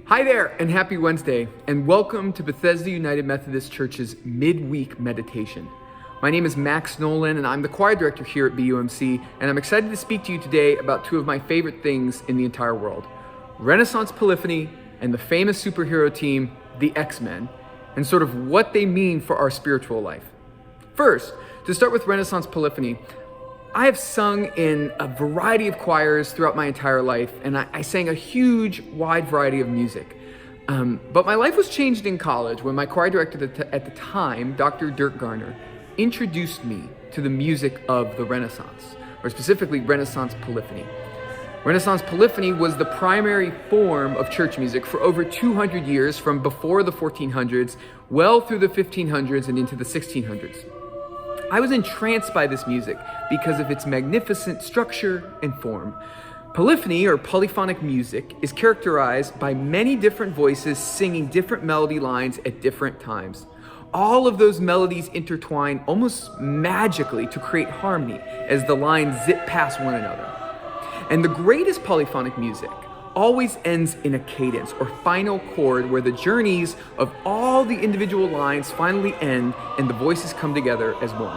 Hi there, and happy Wednesday, and welcome to Bethesda United Methodist Church's midweek meditation. My name is Max Nolan, and I'm the choir director here at BUMC, and I'm excited to speak to you today about two of my favorite things in the entire world: Renaissance Polyphony and the famous superhero team, the X-Men, and sort of what they mean for our spiritual life. First, to start with Renaissance Polyphony, I have sung in a variety of choirs throughout my entire life, and I sang a huge, wide variety of music. But my life was changed in college when my choir director at the time, Dr. Dirk Garner, introduced me to the music of the Renaissance, or specifically Renaissance Polyphony. Renaissance Polyphony was the primary form of church music for over 200 years, from before the 1400s, well through the 1500s and into the 1600s. I was entranced by this music because of its magnificent structure and form. Polyphony, or polyphonic music, is characterized by many different voices singing different melody lines at different times. All of those melodies intertwine almost magically to create harmony as the lines zip past one another. And the greatest polyphonic music always ends in a cadence or final chord where the journeys of all the individual lines finally end and the voices come together as one.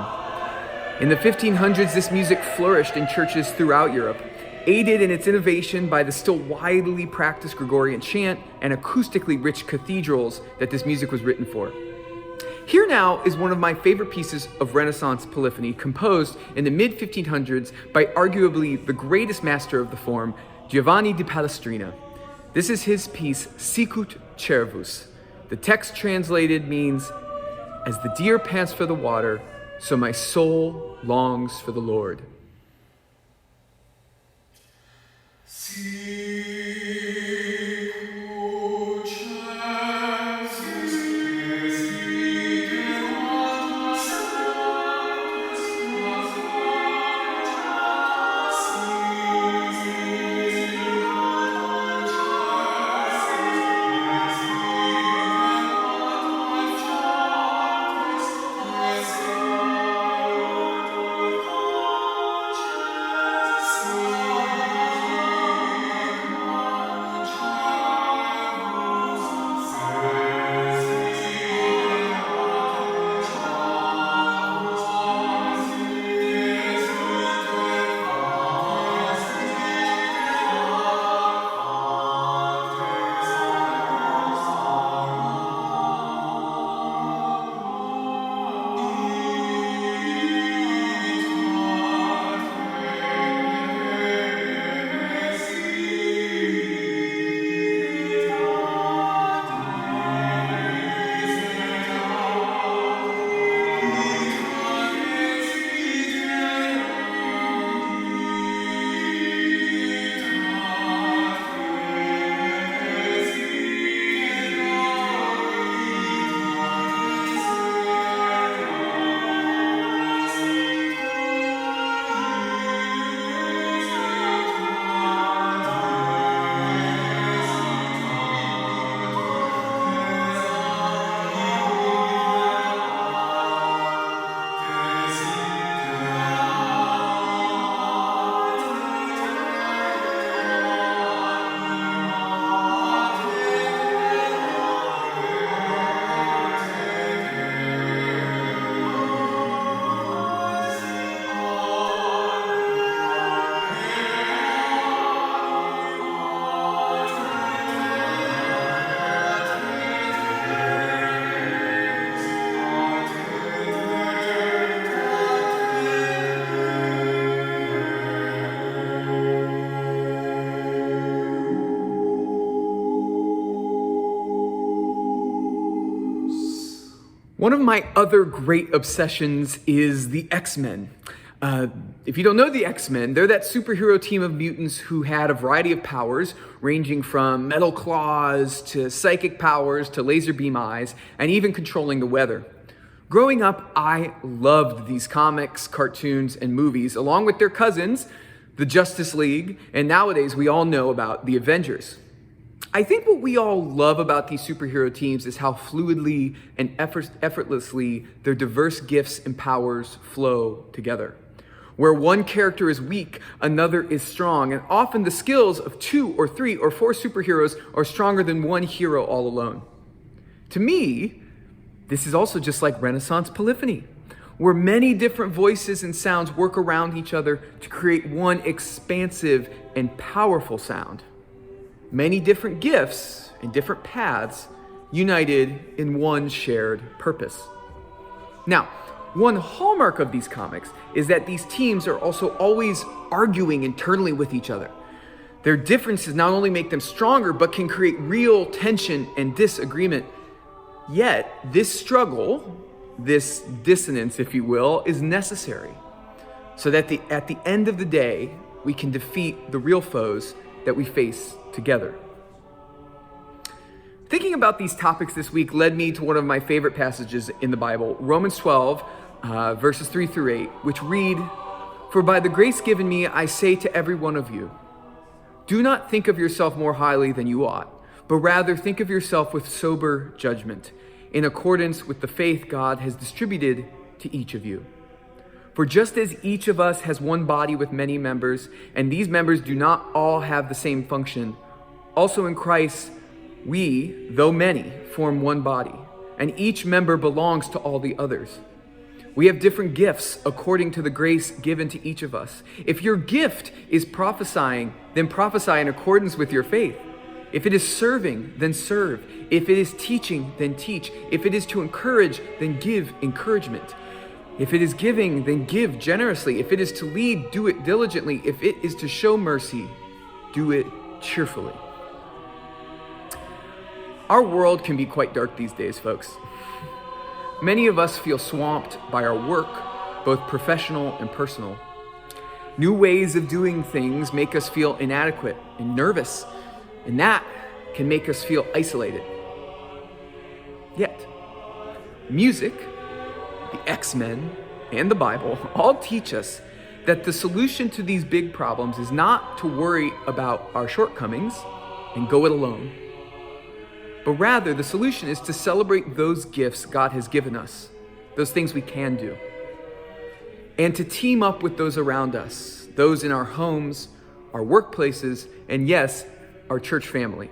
In the 1500s, this music flourished in churches throughout Europe, aided in its innovation by the still widely practiced Gregorian chant and acoustically rich cathedrals that this music was written for. Here now is one of my favorite pieces of Renaissance Polyphony, composed in the mid-1500s by arguably the greatest master of the form, Giovanni di Palestrina. This is his piece, Sicut Cervus. The text translated means, "As the deer pants for the water, so my soul longs for the Lord." One of my other great obsessions is the X-Men. If you don't know the X-Men, they're that superhero team of mutants who had a variety of powers, ranging from metal claws to psychic powers to laser beam eyes, and even controlling the weather. Growing up, I loved these comics, cartoons, and movies, along with their cousins, the Justice League, and nowadays we all know about the Avengers. I think what we all love about these superhero teams is how fluidly and effortlessly their diverse gifts and powers flow together. Where one character is weak, another is strong, and often the skills of 2 or 3 or 4 superheroes are stronger than one hero all alone. To me, this is also just like Renaissance polyphony, where many different voices and sounds work around each other to create one expansive and powerful sound. Many different gifts and different paths united in one shared purpose. Now, one hallmark of these comics is that these teams are also always arguing internally with each other. Their differences not only make them stronger, but can create real tension and disagreement. Yet, this struggle, this dissonance, if you will, is necessary so that at the end of the day, we can defeat the real foes that we face together. Thinking about these topics this week led me to one of my favorite passages in the Bible, Romans 12, verses 3 through 8, which read, "For by the grace given me, I say to every one of you, do not think of yourself more highly than you ought, but rather think of yourself with sober judgment, in accordance with the faith God has distributed to each of you. For just as each of us has one body with many members, and these members do not all have the same function, also in Christ we, though many, form one body, and each member belongs to all the others. We have different gifts according to the grace given to each of us. If your gift is prophesying, then prophesy in accordance with your faith. If it is serving, then serve. If it is teaching, then teach. If it is to encourage, then give encouragement. If it is giving, then give generously. If it is to lead, do it diligently. If it is to show mercy, do it cheerfully." Our world can be quite dark these days, folks. Many of us feel swamped by our work, both professional and personal. New ways of doing things make us feel inadequate and nervous, and that can make us feel isolated. Yet, music, the X-Men, and the Bible all teach us that the solution to these big problems is not to worry about our shortcomings and go it alone, but rather the solution is to celebrate those gifts God has given us, those things we can do, and to team up with those around us, those in our homes, our workplaces, and yes, our church family.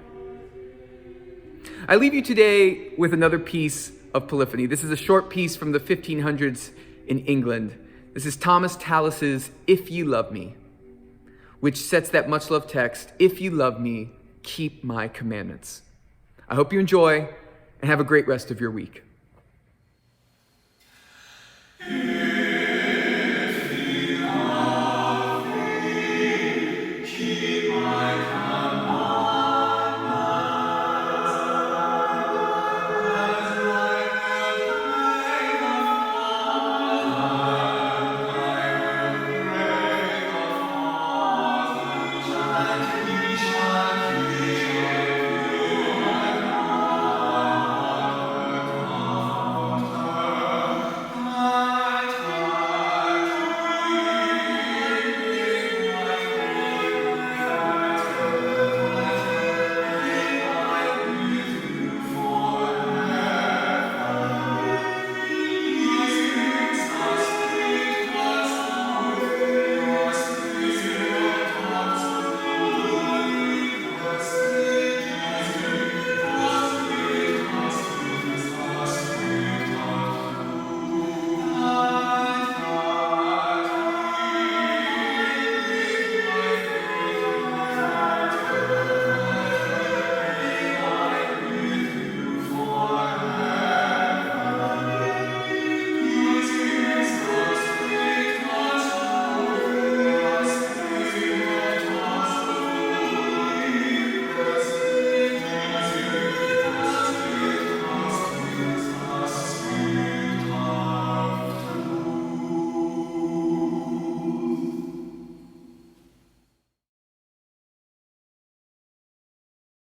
I leave you today with another piece of Polyphony. This is a short piece from the 1500s in England. This is Thomas Tallis's "If Ye Love Me," which sets that much loved text, "If ye love me, keep my commandments." I hope you enjoy and have a great rest of your week.